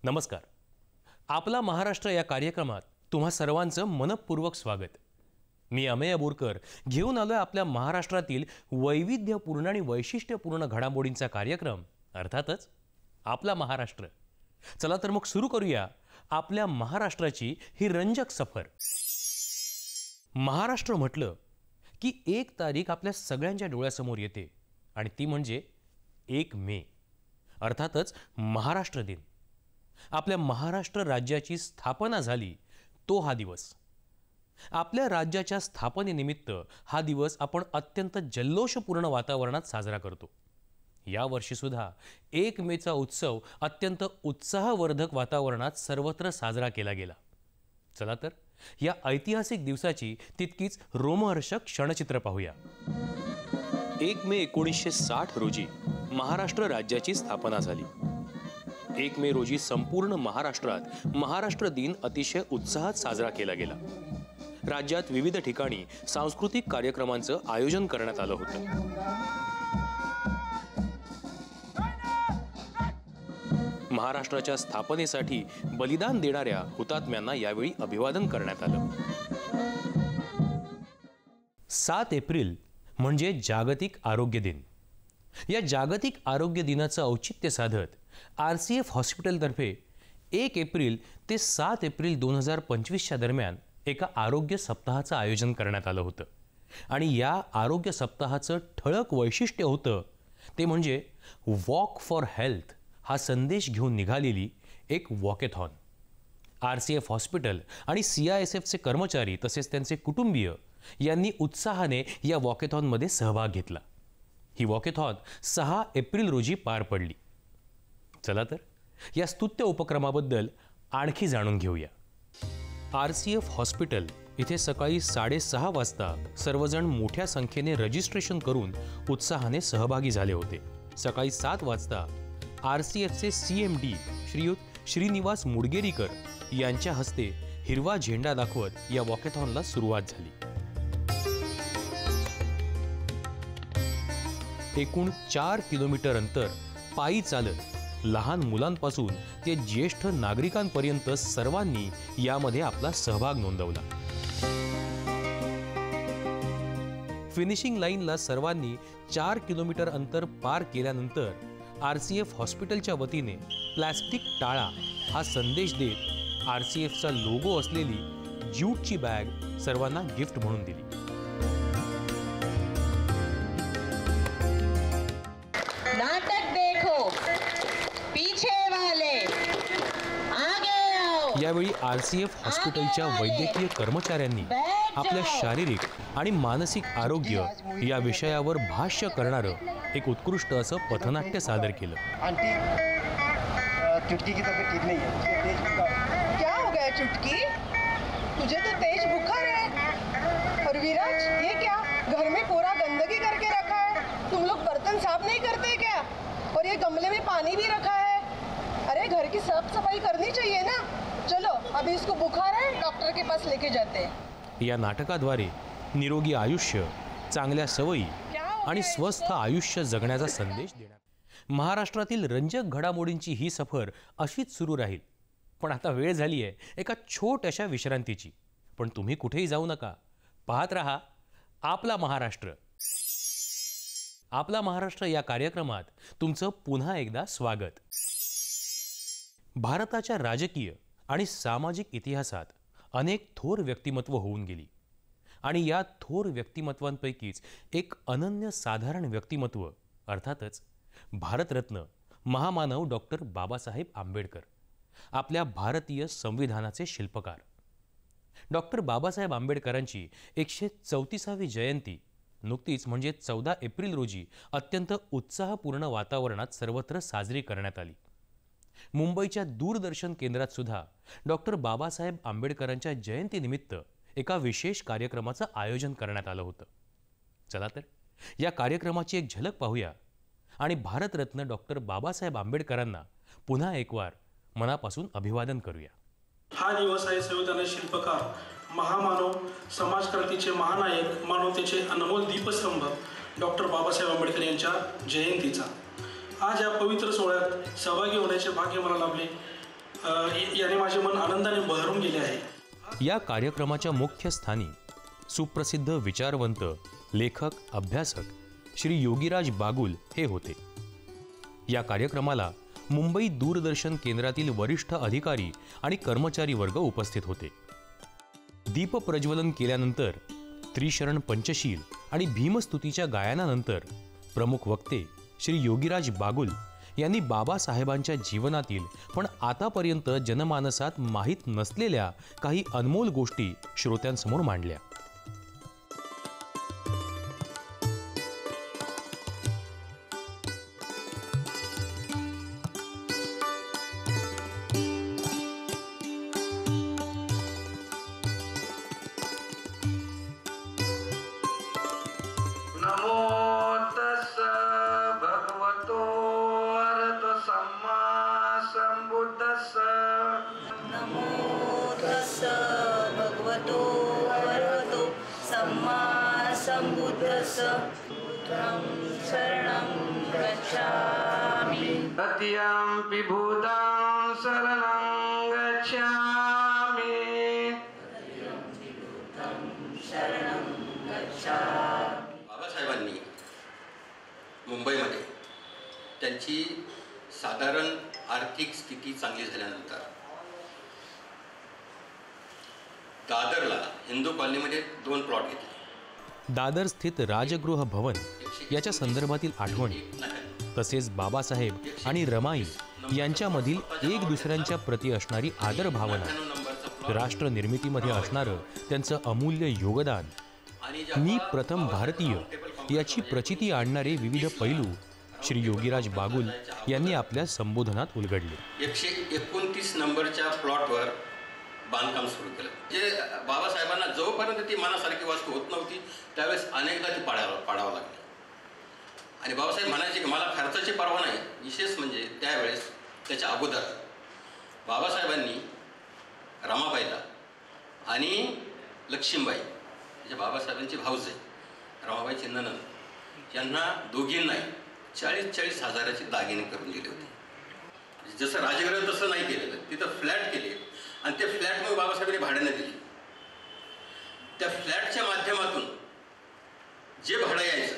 नमस्कार. आपला महाराष्ट्र या कार्यक्रमात तुम्हा सर्वांचं मनपूर्वक स्वागत. मी अमेय बोरकर घेऊन आलोय आपल्या महाराष्ट्रातील वैविध्यपूर्ण आणि वैशिष्ट्यपूर्ण घडामोडींचा कार्यक्रम, अर्थातच आपला महाराष्ट्र. चला तर मग सुरू करूया आपल्या महाराष्ट्राची ही रंजक सफर. महाराष्ट्र म्हटलं की 1 तारीख आपल्या सगळ्यांच्या डोळ्यासमोर येते आणि ती म्हणजे 1 मे, अर्थातच महाराष्ट्र दिन. आपल्या महाराष्ट्र राज्याची स्थापना झाली तो हा दिवस. आपल्या राज्याच्या स्थापनेनिमित्त हा दिवस आपण अत्यंत जल्लोषपूर्ण वातावरणात साजरा करतो. या वर्षी सुद्धा 1 मेचा उत्सव अत्यंत उत्साहवर्धक वातावरणात सर्वत्र साजरा केला गेला. चला तर या ऐतिहासिक दिवसाची तितकीच रोमहर्षक क्षणचित्र पाहूया. 1 मे 1960 रोजी महाराष्ट्र राज्याची स्थापना झाली. 1 मे रोजी संपूर्ण महाराष्ट्रात महाराष्ट्र दिन अतिशय उत्साहात साजरा केला गेला. राज्यात विविध ठिकाणी सांस्कृतिक कार्यक्रमांचं आयोजन करण्यात आलं होतं. महाराष्ट्राच्या स्थापनेसाठी बलिदान देणाऱ्या हुतात्म्यांना यावेळी अभिवादन करण्यात आलं. 7 एप्रिल म्हणजे जागतिक आरोग्य दिन. या जागतिक आरोग्य दिनाचं औचित्य साधत RCF हॉस्पिटलतर्फे 1 एप्रिल ते 7 एप्रिल 2025च्या दरम्यान एका आरोग्य सप्ताहाचं आयोजन करण्यात आलं होतं. आणि या आरोग्य सप्ताहाचं ठळक वैशिष्ट्य होतं ते म्हणजे वॉक फॉर हेल्थ हा संदेश घेऊन निघालेली एक वॉकेथॉन. RCF हॉस्पिटल आणि CISFचे कर्मचारी तसेच त्यांचे कुटुंबीय यांनी उत्साहाने या वॉकेथॉनमध्ये सहभाग घेतला. ही वॉकेथॉन 6 एप्रिल रोजी पार पडली. चला तर या स्तुत्य उपक्रमाबद्दल आणखी जाणून घेऊया. RCF हॉस्पिटल इथे सकाळी 6:30 वाजता सर्वजण मोठ्या संख्येने रजिस्ट्रेशन करून उत्साहाने सहभागी झाले होते. सकाळी 7 वाजता RCFचे CMD श्रीयुत श्रीनिवास मुडगेरीकर यांच्या हस्ते हिरवा झेंडा दाखवत या वॉकेथॉनला सुरुवात झाली. एकूण 4 किलोमीटर अंतर पायी चालत लहान मुलांपासून ते ज्येष्ठ नागरिकांपर्यंत सर्वांनी यामध्ये आपला सहभाग नोंदवला. फिनिशिंग लाईनला सर्वांनी 4 किलोमीटर अंतर पार केल्यानंतर RCF हॉस्पिटलच्या वतीने प्लास्टिक टाळा हा संदेश देत RCFचा लोगो असलेली ज्यूटची बॅग सर्वांना गिफ्ट म्हणून दिली. नाटक देखो पीछे वाले आगे आओ. यावेळी RCF हॉस्पिटलच्या वैद्यकीय कर्मचाऱ्यांनी आपल्या शारीरिक आणि मानसिक आरोग्य या विषयावर भाष्य करणारं एक उत्कृष्ट असं पथनाट्य सादर केलं. आंटी, चुटकी की तबीयत ठीक नहीं है. क्या हो गया चुटकी? तुझे तो तेज बुखार है. और विराज, ये क्या? घर में पूरा गंदगी करके रखा है. तुम लोग बर्तन साफ नहीं करते क्या? और ये गमले में पानी भी रखा है. अरे घर की साफ सफाई करनी चाहिए ना. चलो अभी इसको बुखार है, डॉक्टर के पास लेके जाते हैं. या नाटकाद्वारे निरोगी आयुष्य, चांगल्या सवयी आणि स्वस्थ आयुष्य जगण्याचा संदेश देण्यात. महाराष्ट्रातील रंजक घडामोडींची ही सफर अशीच सुरू राहील. पण आता वेळ झाली आहे एका छोट्याशा विश्रांतीची. पण तुम्ही कुठेही जाऊ नका, पाहत रहा आपला महाराष्ट्र. आपला महाराष्ट्र या कार्यक्रमात तुमचं पुन्हा एकदा स्वागत. भारताच्या राजकीय आणि सामाजिक इतिहासात अनेक थोर व्यक्तिमत्व होऊन गेली आणि या थोर व्यक्तिमत्वांपैकीच एक अनन्यसाधारण व्यक्तिमत्व अर्थातच भारतरत्न महामानव डॉक्टर बाबासाहेब आंबेडकर, आपल्या भारतीय संविधानाचे शिल्पकार. डॉक्टर बाबासाहेब आंबेडकरांची 134वी जयंती नुकतीच म्हणजे 14 एप्रिल रोजी अत्यंत उत्साहपूर्ण वातावरणात सर्वत्र साजरी करण्यात आली. मुंबईच्या दूरदर्शन केंद्रात सुद्धा डॉक्टर बाबासाहेब आंबेडकरांच्या जयंतीनिमित्त एका विशेष कार्यक्रमाचं आयोजन करण्यात आलं होतं. चला तर या कार्यक्रमाची एक झलक पाहूया आणि भारतरत्न डॉक्टर बाबासाहेब आंबेडकरांना पुन्हा एकवार मनापासून अभिवादन करूया. हा दिवस आहे संविधानाचे शिल्पकार, महामानव, समाजक्रांतीचे महानायक, मानवतेचे अनमोल दीपस्तंभ डॉक्टर बाबासाहेब आंबेडकर यांच्या जयंतीचा. आज या पवित्र सोहळ्यात सहभागी होण्याचे भाग्य मला लाभले. याने माझे मन आनंदाने बहरून गेले आहे. या कार्यक्रमाच्या मुख्य स्थानी सुप्रसिद्ध विचारवंत, लेखक, अभ्यासक श्री योगीराज बागुल हे होते. या कार्यक्रमाला मुंबई दूरदर्शन केंद्रातील वरिष्ठ अधिकारी आणि कर्मचारी वर्ग उपस्थित होते. दीप प्रज्वलन केल्यानंतर त्रिशरण पंचशील आणि भीमस्तुतीच्या गायनानंतर प्रमुख वक्ते श्री योगीराज बागुल यांनी बाबासाहेबांच्या जीवनातील पण आतापर्यंत जनमानसात माहीत नसलेल्या काही अनमोल गोष्टी श्रोत्यांसमोर मांडल्या. सत्यं भूतं शरणं गच्छामि. बाबासाहेबांनी मुंबईमध्ये त्यांची साधारण आर्थिक स्थिती चांगली झाल्यानंतर दादरला हिंदू कॉलनीमध्ये 2 प्लॉट घेतले. दादर स्थित राजगृह भवन याच्या संदर्भातील आठवणी तसेच बाबासाहेब आणि रमाई यांच्यामधील एक दुसऱ्यांच्या प्रती असणारी आदर भावना, राष्ट्र निर्मितीमध्ये असणारं त्यांचं अमूल्य योगदान, मी प्रथम भारतीय याची प्रचिती आणणारे विविध पैलू श्री योगीराज बागुल यांनी आपल्या संबोधनात उलगडले. 129 नंबरच्या प्लॉटवर बांधकाम सुरू केलं. जे बाबासाहेबांना जोपर्यंत ती मनासारखी वस्तू होत नव्हती त्यावेळेस अनेकदा ती पाडावं लागली. आणि बाबासाहेब म्हणायचे की मला खर्चाची पर्वा नाही. विशेष म्हणजे त्यावेळेस त्याच्या अगोदर बाबासाहेबांनी रमाबाईला आणि लक्ष्मीबाई म्हणजे बाबासाहेबांची भाऊज आहे रमाबाईची नणंद यांना दोघींनाही 40-40 हजाराचे दागिने करून दिले होते. जसं राजगृह तसं नाही केलेलं, तिथं फ्लॅट केले आणि ते फ्लॅट मग बाबासाहेबांनी भाड्याने दिले. त्या फ्लॅटच्या माध्यमातून जे भाडं यायचं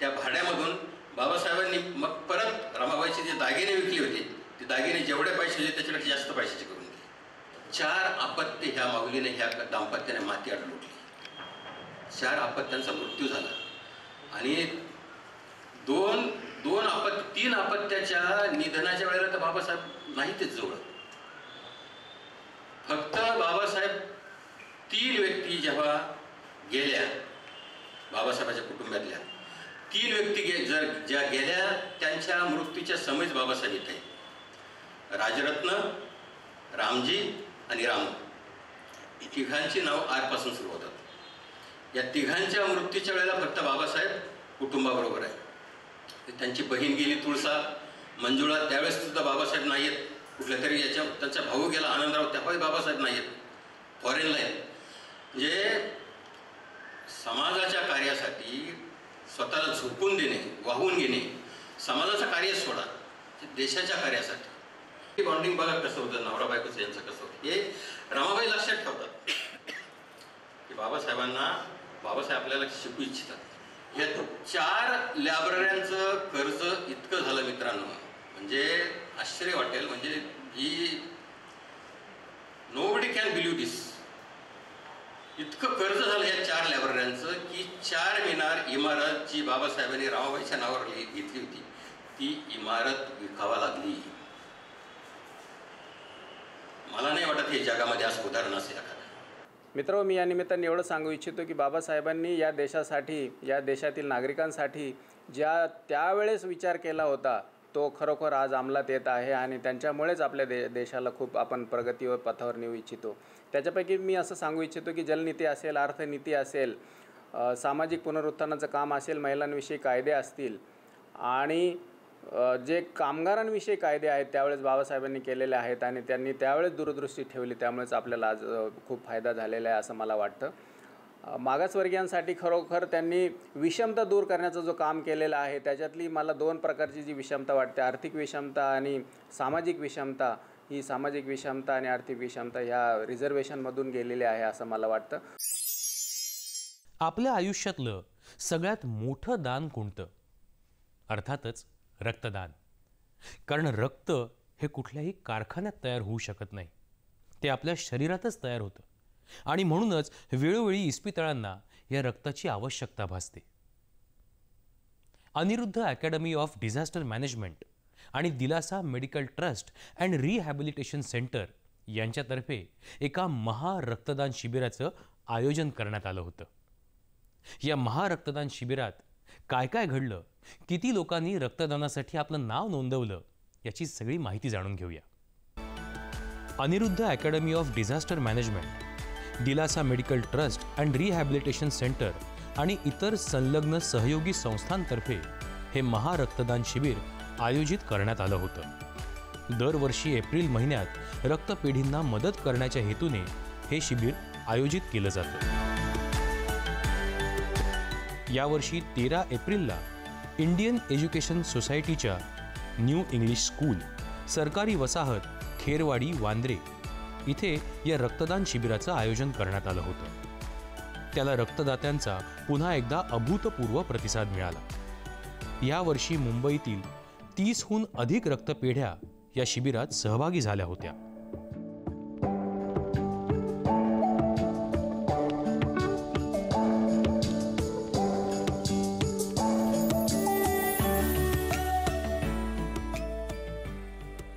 त्या भाड्यामधून बाबासाहेबांनी मग परत रमाबाईचे जे दागिने विकले होते ते दागिने जेवढे पैसे होते त्याच्यापेक्षा जास्त पैशाचे करून दिले. 4 अपत्य ह्या माऊलीने ह्या दाम्पत्याने माती आड लुटली. 4 अपत्यांचा मृत्यू झाला आणि 3 अपत्याच्या निधनाच्या वेळेला तर बाबासाहेब नाही तेच जवळ. फक्त बाबासाहेब 3 व्यक्ती जेव्हा गेल्या बाबासाहेबांच्या कुटुंबातल्या 3 व्यक्ती ज्या गेल्या त्यांच्या मृत्यूच्या समयच बाबासाहेब येत आहेत. राजरत्न, रामजी आणि रामू तिघांची नाव आजपासून सुरू होतात. या तिघांच्या मृत्यूच्या वेळेला फक्त बाबासाहेब कुटुंबाबरोबर आहे. त्यांची बहीण गेली तुळसा, मंजुळा, त्यावेळेस सुद्धा बाबासाहेब नाही आहेत. कुठल्या तरी त्यांचा भाऊ गेला आनंदराव, त्यावेळी बाबासाहेब नाही आहेत, फॉरेनला आहेत. म्हणजे समाजाच्या कार्यासाठी स्वतःला झोपून देणे, वाहून घेणे, समाजाचं कार्य सोडा, देशाच्या कार्यासाठी बॉन्डिंग बघा कसं होतं, नवरा बायकोचं यांचं कसं होतं हे रमाबाई लक्षात ठेवतात की बाबासाहेब आपल्याला शिकू इच्छितात. या 4 लायब्रऱ्यांचं कर्ज इतकं झालं मित्रांनो, म्हणजे आश्चर्य वाटेल. म्हणजे ही नोबडी कॅन बिलीव्ह दिस. इतकं कर्ज झालं या 4 लायब्रऱ्यांचं की 4 मीनार इमारत जी बाबासाहेबांनी रमाबाईच्या नावावर घेतली होती ती इमारत विकावा लागली. मला नाही वाटत हे जगामध्ये असं उदाहरण असेल एखादं. मित्र, मी या निमित्ताने एवढं सांगू इच्छितो की बाबासाहेबांनी या देशासाठी, या देशातील नागरिकांसाठी ज्या त्यावेळेस विचार केला होता तो खरोखर आज अंमलात येत आहे आणि त्यांच्यामुळेच आपल्या देशाला खूप आपण प्रगती व पथावर नेऊ इच्छितो. त्याच्यापैकी मी असं सांगू इच्छितो की जलनीती असेल, अर्थनीती असेल, सामाजिक पुनरुत्थानाचं काम असेल, महिलांविषयी कायदे असतील आणि जे कामगारांविषयी कायदे आहेत त्यावेळेस बाबासाहेबांनी केलेले आहेत आणि त्यांनी त्यावेळेस दूरदृष्टी ठेवली, त्यामुळेच आपल्याला आज खूप फायदा झालेला आहे असं मला वाटतं. मागासवर्गीयांसाठी खरोखर त्यांनी विषमता दूर करण्याचं जो काम केलेलं आहे त्याच्यातली मला 2 प्रकारची जी विषमता वाटते, आर्थिक विषमता आणि सामाजिक विषमता, ही सामाजिक विषमता आणि आर्थिक विषमता ह्या रिझर्वेशनमधून गेलेली आहे असं मला वाटतं. आपल्या आयुष्यातलं सगळ्यात मोठं दान कोणतं? अर्थातच रक्तदान. कारण रक्त हे कुठल्याही कारखान्यात तयार होऊ शकत नाही, ते आपल्या शरीरातच तयार होतं आणि म्हणूनच वेळोवेळी इस्पितळांना या रक्ताची आवश्यकता भासते. Aniruddha academy of disaster management आणि Dilasa medical trust and rehabilitation centre यांच्यातर्फे एका महारक्तदान शिबिराचं आयोजन करण्यात आलं होतं. या महारक्तदान शिबिरात काय काय घडलं, किती लोकांनी रक्तदानासाठी आपलं नाव नोंदवलं, याची सगळी माहिती जाणून घेऊया. Aniruddha academy of disaster management, Dilasa medical trust and rehabilitation centre आणि इतर संलग्न सहयोगी संस्थांतर्फे हे महारक्तदान शिबिर आयोजित करण्यात आलं होतं. दरवर्षी एप्रिल महिन्यात रक्तपेढींना मदत करण्याच्या हेतूने हे शिबिर आयोजित केलं जातं. यावर्षी 13 एप्रिलला इंडियन एज्युकेशन सोसायटीच्या न्यू इंग्लिश स्कूल, सरकारी वसाहत खेरवाडी, वांद्रे इथे या रक्तदान शिबिराचं आयोजन करण्यात आलं होतं. त्याला रक्तदात्यांचा पुन्हा एकदा अभूतपूर्व प्रतिसाद मिळाला. यावर्षी मुंबईतील 30हून अधिक रक्तपेढ्या या शिबिरात सहभागी झाल्या होत्या.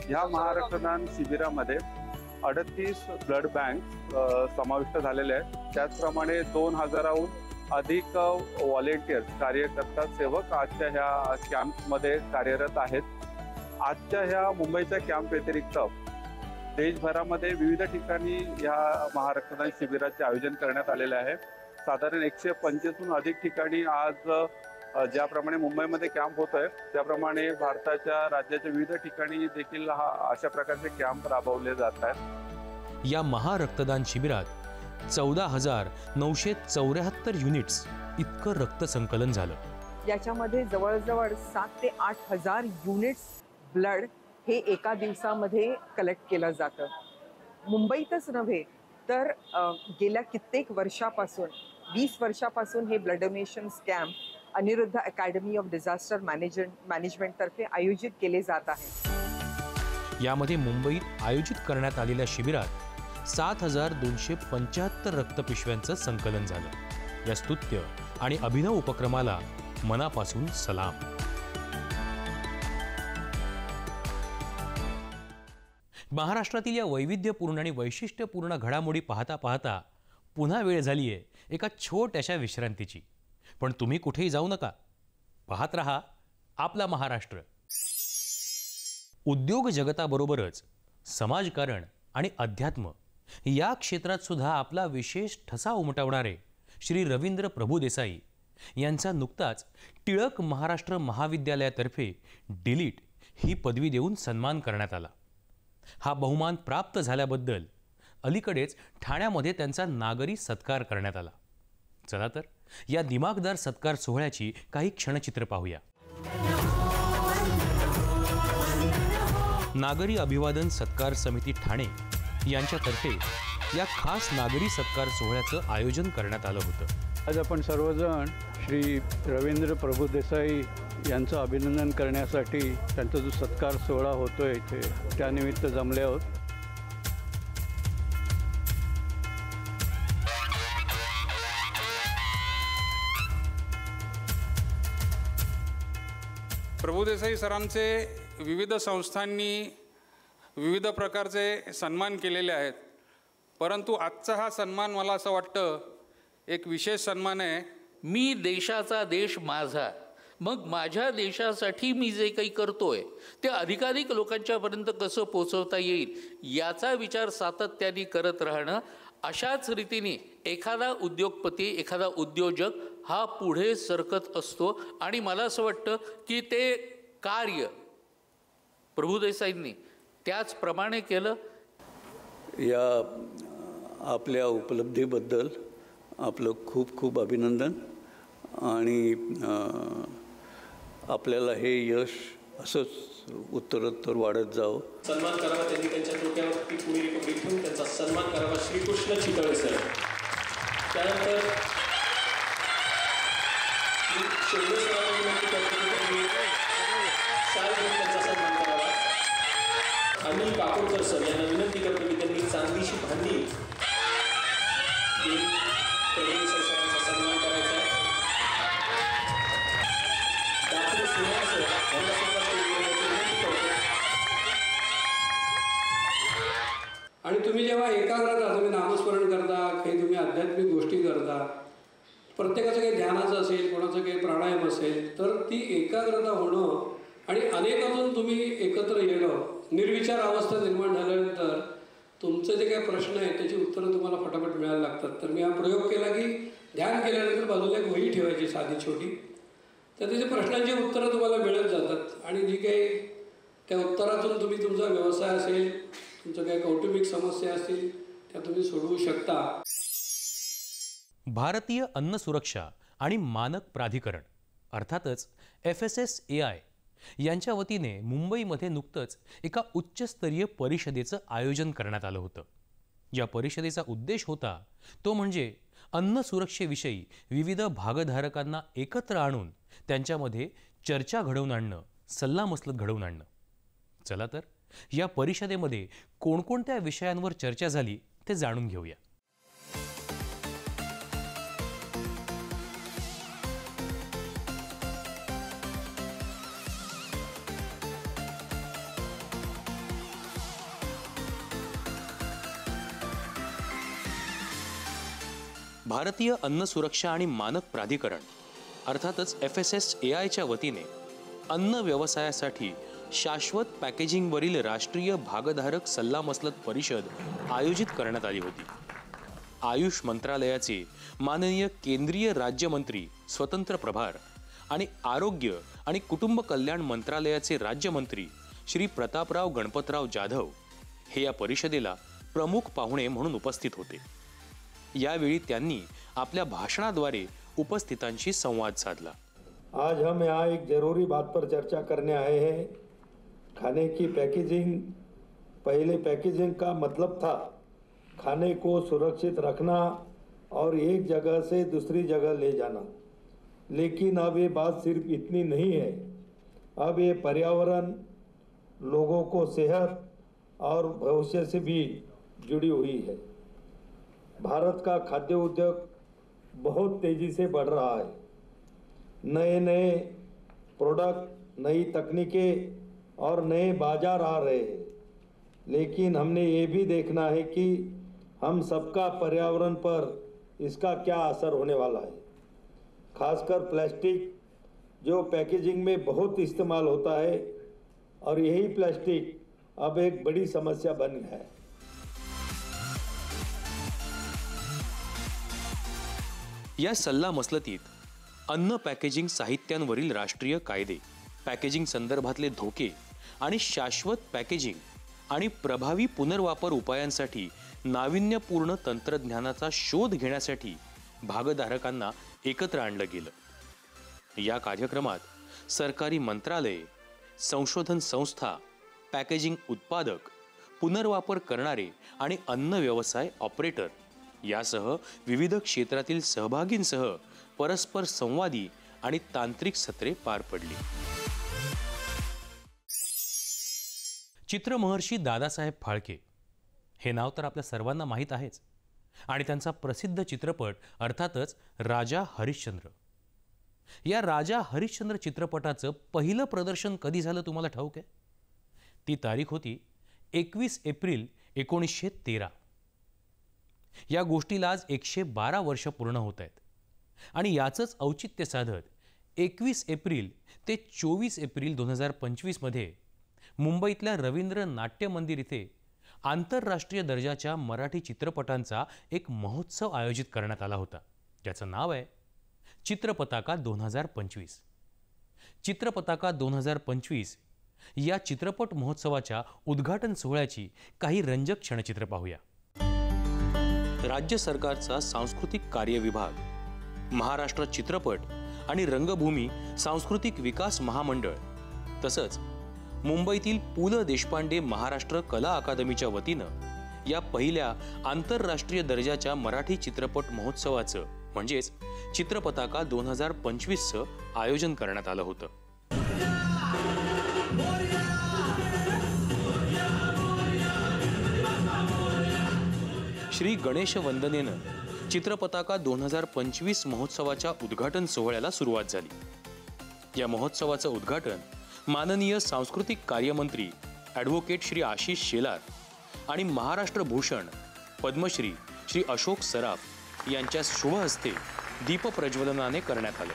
ह्या महारक्तदान शिबिरामध्ये 38 ब्लड बँक समाविष्ट झालेले आहेत. त्याचप्रमाणे 2000हून अधिक व्हॉलेंटियर्स, कार्यकर्ता, सेवक आजच्या ह्या कॅम्पमध्ये कार्यरत आहेत. आजच्या ह्या मुंबईच्या कॅम्प व्यतिरिक्त देशभरामध्ये विविध ठिकाणी ह्या महारक्तदान शिबिराचे आयोजन करण्यात आलेले आहे. साधारण 125हून अधिक ठिकाणी आज ज्याप्रमाणे मुंबईमध्ये कॅम्प होत आहे त्याप्रमाणे भारताच्या राज्याच्या विविध ठिकाणी देखील अशा प्रकारचे कॅम्प राबवले जात आहेत. या महारक्तदान शिबिरात 14,974 युनिट्स इतकं रक्त संकलन झालं. याच्यामध्ये जवळजवळ 7 ते 8 हजार युनिट्स ब्लड हे एका दिवसामध्ये कलेक्ट केलं जातं. मुंबईतच नव्हे तर गेल्या कित्येक वर्षापासून 20 वर्षापासून हे blood donation camp Aniruddha academy of disaster management तर्फे आयोजित केले जात आहे. यामध्ये मुंबईत आयोजित करण्यात आलेल्या शिबिरात 7,275 रक्तपिशव्यांचं संकलन झालं. या स्तुत्य आणि अभिनव उपक्रमाला मनापासून सलाम. महाराष्ट्रातील या वैविध्यपूर्ण आणि वैशिष्ट्यपूर्ण घडामोडी पाहता पाहता पुन्हा वेळ झालीये एका छोट्याशा विश्रांतीची. पण तुम्ही कुठेही जाऊ नका, पाहत रहा आपला महाराष्ट्र. उद्योग जगताबरोबरच समाजकारण आणि अध्यात्म या क्षेत्रात सुद्धा आपला विशेष ठसा उमटवणारे श्री रवींद्र प्रभुदेसाई यांचा नुकताच टिळक महाराष्ट्र महाविद्यालयातर्फे डिलीट ही पदवी देऊन सन्मान करण्यात आला. हा बहुमान प्राप्त झाल्याबद्दल अलीकडेच ठाण्यामध्ये त्यांचा नागरी सत्कार करण्यात आला. चला तर या दिमागदार सत्कार सोहळ्याची काही क्षणचित्र पाहूया. नागरी अभिवादन सत्कार समिती ठाणे यांच्यातर्फे या खास नागरी सत्कार सोहळ्याचं आयोजन करण्यात आलं होतं. आज आपण सर्वजण श्री रवींद्र प्रभुदेसाई यांचं अभिनंदन करण्यासाठी त्यांचा जो सत्कार सोहळा होतोय इथे त्यानिमित्त जमले आहोत. प्रभुदेसाई सरांचे विविध संस्थांनी विविध प्रकारचे सन्मान केलेले आहेत, परंतु आजचा हा सन्मान मला असं वाटतं एक विशेष सन्मान आहे. मी देशाचा देश माझा मग माझ्या देशासाठी मी जे काही करतोय ते अधिकाधिक लोकांच्यापर्यंत कसं पोचवता येईल याचा विचार सातत्याने करत राहणं, अशाच रीतीने एखादा उद्योगपती, एखादा उद्योजक हा पुढे सरकत असतो. आणि मला असं वाटतं की ते कार्य प्रभुदेसाईंनी त्याचप्रमाणे केलं. या आपल्या उपलब्धीबद्दल आपलं खूप खूप अभिनंदन आणि आपल्याला हे यश असंच उत्तरोत्तर वाढत जावं. सन्मान करावा त्यांनी त्यांच्या डोक्यावरती पुणे रिपब्लिक ठेवून त्यांचा सन्मान करावा. श्रीकृष्ण चितळे सर. त्यानंतर शिंदे सरांना विनंती करतो की त्यांनी शाल घेऊन त्यांचा सन्मान करावा. अनिल काकोडकर सर यांना विनंती करतो की त्यांनी चांदीची भांडी सरांचा सन्मान करायचा आहे. डॉक्टर सुनील सर यांना सुद्धा विनंती करतो. आणि तुम्ही जेव्हा एकाग्रता, तुम्ही नामस्मरण करता, काही तुम्ही आध्यात्मिक गोष्टी करता, प्रत्येकाचं काही ध्यानाचं असेल, कोणाचं काही प्राणायाम असेल, तर ती एकाग्रता होणं आणि अनेकातून तुम्ही एकत्र येणं, निर्विचार अवस्था निर्माण झाल्यानंतर तुमचे जे काही प्रश्न आहेत त्याची उत्तरं तुम्हाला फटाफट मिळायला लागतात. तर मी हा प्रयोग केला की ध्यान केल्यानंतर बाजूला एक वही ठेवायची साधी छोटी, तर त्याच्या प्रश्नांची उत्तरं तुम्हाला मिळत जातात आणि जी काही त्या उत्तरातून तुम्ही तुमचा व्यवसाय असेल, तुमचं काही कौटुंबिक समस्या असतील त्या तुम्ही सोडवू शकता. भारतीय अन्न सुरक्षा आणि मानक प्राधिकरण अर्थातच FSSAI यांच्या वतीने मुंबईमध्ये नुकतंच एका उच्चस्तरीय परिषदेचं आयोजन करण्यात आलं होतं. या परिषदेचा उद्देश होता तो म्हणजे अन्न सुरक्षेविषयी विविध भागधारकांना एकत्र आणून त्यांच्यामध्ये चर्चा घडवून आणणं, सल्लामसलत घडवून आणणं. चला तर या परिषदेमध्ये कोणकोणत्या विषयांवर चर्चा झाली ते जाणून घेऊया. भारतीय अन्न सुरक्षा आणि मानक प्राधिकरण अर्थातच FSSAIच्या वतीने अन्न व्यवसायासाठी शाश्वत पॅकेजिंगवरील राष्ट्रीय भागधारक सल्लामसलत परिषद आयोजित करण्यात आली होती. आयुष मंत्रालयाचे माननीय केंद्रीय राज्यमंत्री स्वतंत्र प्रभार आणि आरोग्य आणि कुटुंब कल्याण मंत्रालयाचे राज्यमंत्री श्री प्रतापराव गणपतराव जाधव हे या परिषदेला प्रमुख पाहुणे म्हणून उपस्थित होते. यावेळी त्यांनी आपल्या भाषणाद्वारे उपस्थितांशी संवाद साधला. आज हम यहाँ एक जरूरी बात पर चर्चा करने आए हैं. खाने की पैकेजिंग, पहले पैकेजिंग का मतलब था खाने को सुरक्षित रखना और एक जगह से दूसरी जगह ले जाना, लेकिन अब ये बात सिर्फ इतनी नहीं है. अब ये पर्यावरण, लोगों को सेहत और भविष्य से भी जुड़ी हुई है. भारत का खाद्य उद्योग बहुत तेज़ी से बढ़ रहा है. नए नए प्रोडक्ट, नई तकनीकें और नए बाजार आ रहे हैं, लेकिन हमने ये भी देखना है कि हम सबका पर्यावरण पर इसका क्या असर होने वाला है. खासकर प्लास्टिक जो पैकेजिंग में बहुत इस्तेमाल होता है, और यही प्लास्टिक अब एक बड़ी समस्या बन गया है. या सल्लामसलतीत अन्न पॅकेजिंग साहित्यांवरील राष्ट्रीय कायदे, पॅकेजिंग संदर्भातले धोके आणि शाश्वत पॅकेजिंग आणि प्रभावी पुनर्वापर उपायांसाठी नाविन्यपूर्ण तंत्रज्ञानाचा शोध घेण्यासाठी भागधारकांना एकत्र आणलं गेलं. या कार्यक्रमात सरकारी मंत्रालये, संशोधन संस्था, पॅकेजिंग उत्पादक, पुनर्वापर करणारे आणि अन्न व्यवसाय ऑपरेटर यासह विविध क्षेत्रातील सहभागींसह परस्पर संवादी आणि तांत्रिक सत्रे पार पडली. चित्रमहर्षी दादासाहेब फाळके हे नाव तर आपल्या सर्वांना माहीत आहेच, आणि त्यांचा प्रसिद्ध चित्रपट अर्थातच राजा हरिश्चंद्र. या राजा हरिश्चंद्र चित्रपटाचं पहिलं प्रदर्शन कधी झालं तुम्हाला ठाऊक आहे? ती तारीख होती 21 एप्रिल 1913. या गोष्टीला आज 112 वर्ष पूर्ण होत आहेत, आणि याचंच औचित्य साधत 21 एप्रिल ते 24 एप्रिल 2025मध्ये मुंबईतल्या रवींद्र नाट्य मंदिर इथे आंतरराष्ट्रीय दर्जाच्या मराठी चित्रपटांचा एक महोत्सव आयोजित करण्यात आला होता, ज्याचं नाव आहे चित्रपताका 2025. चित्रपताका 2025 या चित्रपट महोत्सवाच्या उद्घाटन सोहळ्याची काही रंजक क्षणचित्र पाहूया. राज्य सरकारचा सांस्कृतिक कार्य विभाग, महाराष्ट्र चित्रपट आणि रंगभूमी सांस्कृतिक विकास महामंडळ तसंच मुंबईतील पु ल देशपांडे महाराष्ट्र कला अकादमीच्या वतीनं या पहिल्या आंतरराष्ट्रीय दर्जाच्या मराठी चित्रपट महोत्सवाचं म्हणजेच चित्रपताका 2025चं आयोजन करण्यात आलं होतं. श्री गणेश वंदनेनं चित्रपताका 2025 महोत्सवाच्या उद्घाटन सोहळ्याला सुरुवात झाली. या महोत्सवाचं उद्घाटन माननीय सांस्कृतिक कार्यमंत्री ॲडव्होकेट श्री आशिष शेलार आणि महाराष्ट्र भूषण पद्मश्री श्री अशोक सराफ यांच्या शुभ हस्ते दीपप्रज्वलनाने करण्यात आलं.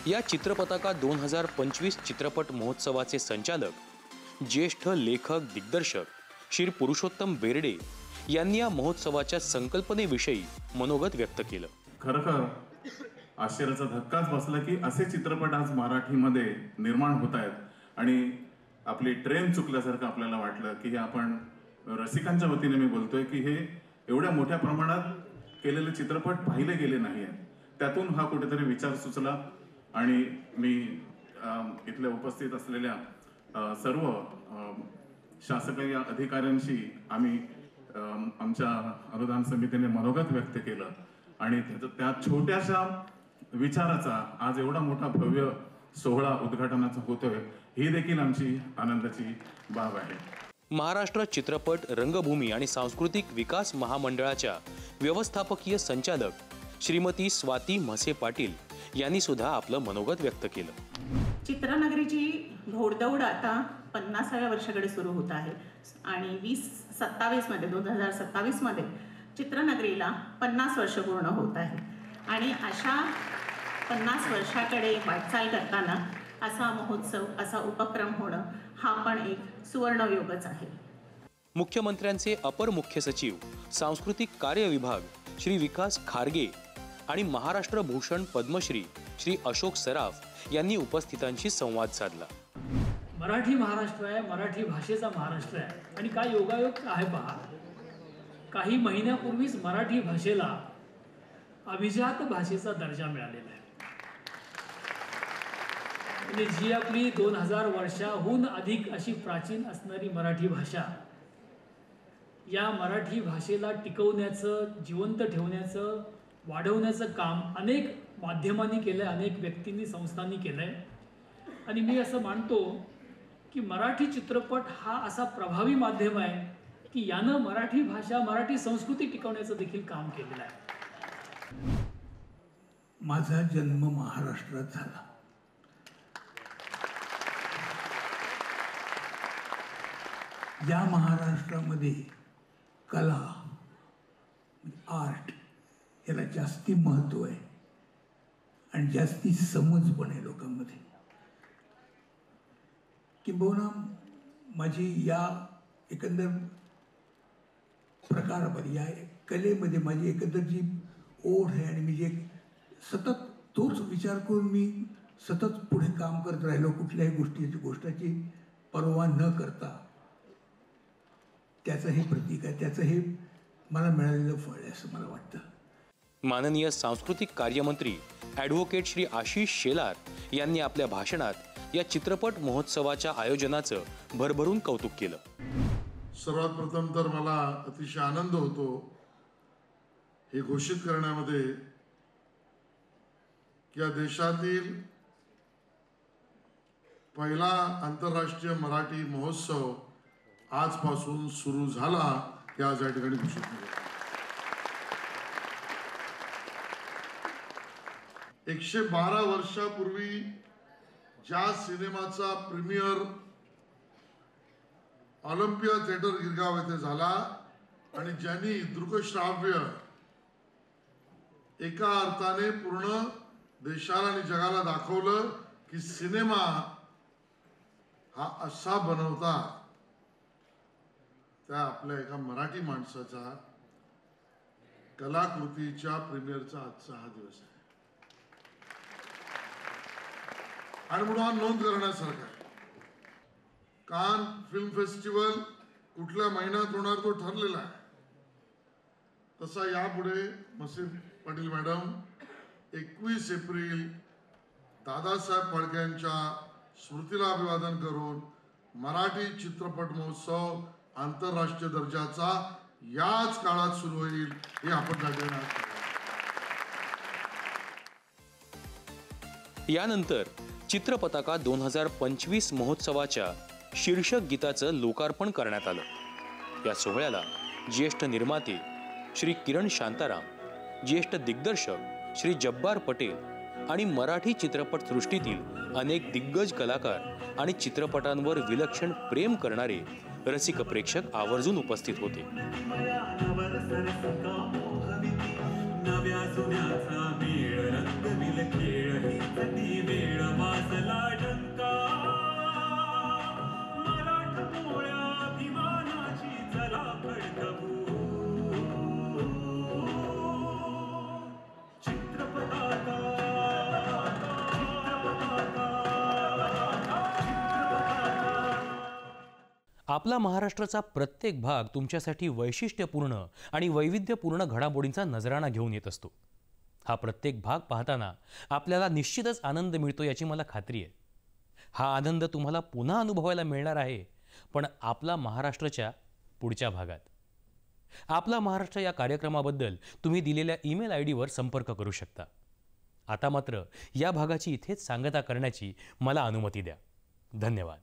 या चित्रपताका 2025 चित्रपट महोत्सवाचे संचालक ज्येष्ठ लेखक दिग्दर्शक श्री पुरुषोत्तम बेर्डे यांनी या महोत्सवाच्या संकल्पनेविषयी मनोगत व्यक्त केलं. खरखर आश्चर्याचा धक्काच बसला की असे चित्रपट आज मराठीमध्ये निर्माण होत आहेत आणि आपली ट्रेन चुकल्यासारखं आपल्याला वाटलं की हे आपण रसिकांच्या वतीने मी बोलतोय की हे एवढ्या मोठ्या प्रमाणात केलेले चित्रपट पाहिले गेले नाही आहेत. त्यातून हा कुठेतरी विचार सुचला आणि मी इथल्या उपस्थित असलेल्या सर्व शासकीय अधिकाऱ्यांशी आम्ही आमच्या अनुदान समितीने मनोगत व्यक्त केलं आणि त्या छोट्याशा विचाराचा आज एवढा मोठा भव्य सोहळा उद्घाटनाचा होतोय, ही देखील आमची आनंदाची बाब आहे. महाराष्ट्र चित्रपट रंगभूमी आणि सांस्कृतिक विकास महामंडळाच्या व्यवस्थापकीय संचालक श्रीमती स्वाती म्हसे पाटील यांनी सुद्धा आपलं मनोगत व्यक्त केलं. चित्रनगरीची घोडदौड आता 50व्या वर्षाकडे सुरू होत आहे आणि 2027 मध्ये चित्रनगरीला 50 वर्ष पूर्ण होत आहे आणि अशा 50 वर्षाकडे वाटचाल करताना असा महोत्सव, असा उपक्रम होणं हा पण एक सुवर्णयोगच आहे. मुख्यमंत्र्यांचे अपर मुख्य सचिव सांस्कृतिक कार्य विभाग श्री विकास खारगे आणि महाराष्ट्र भूषण पद्मश्री श्री अशोक सराफ यांनी उपस्थितांशी संवाद साधला. मराठी महाराष्ट्र आहे, मराठी भाषेचा महाराष्ट्र आहे आणि काय योगायोग आहे पहा. काही महिन्यापूर्वीच मराठी भाषेला अभिजात भाषेचा दर्जा मिळालेला आहे. म्हणजे जी आपली 2000 वर्षाहून अधिक अशी प्राचीन असणारी मराठी भाषा, या मराठी भाषेला टिकवण्याचं, जिवंत ठेवण्याचं, वाढवण्याचं काम अनेक माध्यमांनी केलं आहे, अनेक व्यक्तींनी, संस्थांनी केलं आहे. आणि मी असं मानतो की मराठी चित्रपट हा असा प्रभावी माध्यम आहे की यानं मराठी भाषा, मराठी संस्कृती टिकवण्याचं देखील काम केलेलं आहे. माझा जन्म महाराष्ट्रात झाला. या महाराष्ट्रामध्ये कला, आर्ट याला जास्ती महत्त्व आहे आणि जास्ती समज पण आहे लोकांमध्ये. किंबहुना माझी या एकंदर प्रकारामध्ये, या कलेमध्ये माझी एकंदर जी ओढ आहे आणि मी जे सतत तोच विचार करून मी सतत पुढे काम करत राहिलो, कुठल्याही गोष्टाची पर्वा न करता, त्याचं हे प्रतीक आहे, त्याचं हे मला मिळालेलं फळ आहे असं मला वाटतं. माननीय सांस्कृतिक कार्यमंत्री ॲडव्होकेट श्री आशिष शेलार यांनी आपल्या भाषणात या चित्रपट महोत्सवाच्या आयोजनाचं भरभरून कौतुक केलं. सर्वात प्रथम तर मला अतिशय आनंद होतो हे घोषित करण्यामध्ये की या देशातील पहिला आंतरराष्ट्रीय मराठी महोत्सव आजपासून सुरू झाला हे आज या ठिकाणी घोषित केलं. 112 वर्षापूर्वी ज्या सिनेमाचा प्रीमियर ऑलिम्पिया थिएटर गिरगाव येथे झाला आणि ज्यांनी दृकश्राव्य एका अर्थाने पूर्ण देशाला आणि जगाला दाखवलं की सिनेमा हा असा बनवतात, त्या आपल्या एका मराठी माणसाचा कलाकृतीच्या प्रीमियरचा आजचा हा दिवस आहे. आणि म्हणून हा नोंद करण्यासारखा आहे. कान फिल्म फेस्टिवल कुठल्या महिन्यात होणार तो ठरलेला आहे. तसा यापुढे मसीह पाटील मॅडम 21 एप्रिल दादासाहेब फाळके यांच्या स्मृतीला अभिवादन करून मराठी चित्रपट महोत्सव आंतरराष्ट्रीय दर्जाचा याच काळात सुरू होईल हे आपण जाणवणार. यानंतर चित्रपताका 2025 महोत्सवाच्या शीर्षक गीताचं लोकार्पण करण्यात आलं. या सोहळ्याला ज्येष्ठ निर्माते श्री किरण शांताराम, ज्येष्ठ दिग्दर्शक श्री जब्बार पटेल आणि मराठी चित्रपट सृष्टीतील अनेक दिग्गज कलाकार आणि चित्रपटांवर विलक्षण प्रेम करणारे रसिक प्रेक्षक आवर्जून उपस्थित होते. आपला महाराष्ट्राचा प्रत्येक भाग तुमच्यासाठी वैशिष्ट्यपूर्ण आणि वैविध्यपूर्ण घडामोडींचा नजराणा घेऊन येत असतो. हा प्रत्येक भाग पाहताना आपल्याला निश्चितच आनंद मिळतो याची मला खात्री आहे. हा आनंद तुम्हाला पुन्हा अनुभवायला मिळणार आहे, पण आपला महाराष्ट्राच्या पुढच्या भागात. आपला महाराष्ट्र या कार्यक्रमाबद्दल तुम्ही दिलेल्या ईमेल ID वर संपर्क करू शकता. आता मात्र या भागाची इथेच सांगता करण्याची मला अनुमती द्या. धन्यवाद.